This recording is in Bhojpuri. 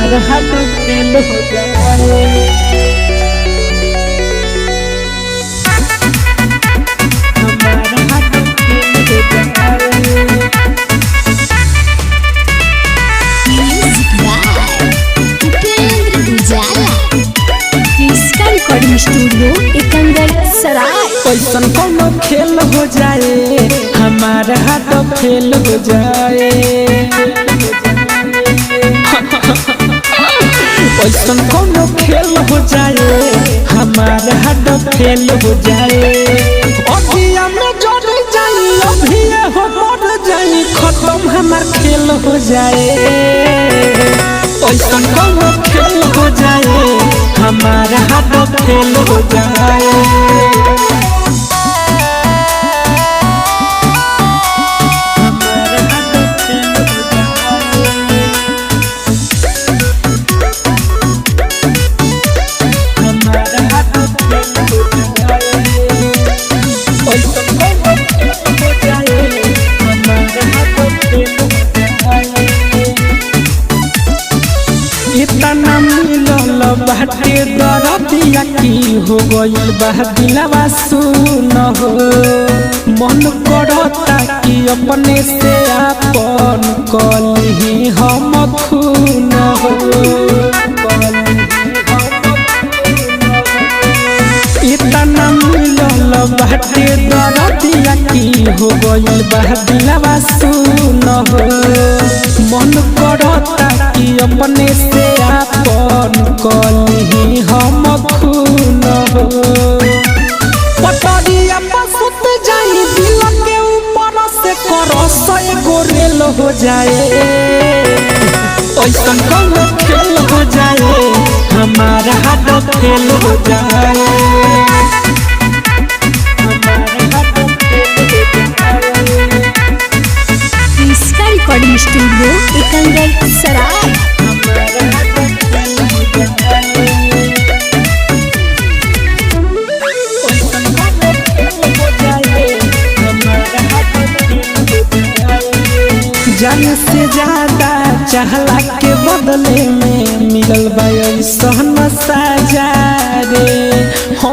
हमारा हाथ फेल हो जाए। हमारा हाथ फेल हो जाए। म्यूजिक बाय उपेंद्र उजाला। इसका रिकॉर्डिंग स्टूडियो एकंदर सराय। कैसन कोनो खेल हो जाए हमारा हाथ फेल हो जाए। कैसन कोनो खेल हो जाए हमारा हाथ फेल हो जाए। अभी हम जड़ जाई अभी हो मर जाई खत्म हमार खेल हो जाए। कैसन कोनो खेल हो जाए हमारा हाथ फेल हो जाए। इतना मिलल बाटे दरदिया की हो गइल बा दिलवा सुन हो। मन करता कि अपने से आपन कलही हम खून हो। इतना मिलल बाटे दरदिया की हो गइल बा दिलवा सुन हो। मन करता कि अपने से आपन कलही हम खून हो। पटरिया पर सुत जाई दिल के ऊपर से करस एगो रेल हो जाए। ऐसन कोनो खेल हो जाए हमारा हाथ फेल हो जाए। इसका रिकॉर्डिंग स्टूडियो एकंदर सराय। जान से ज्यादा चाहला के बदले में मिलल बा ऐसन सजा रे।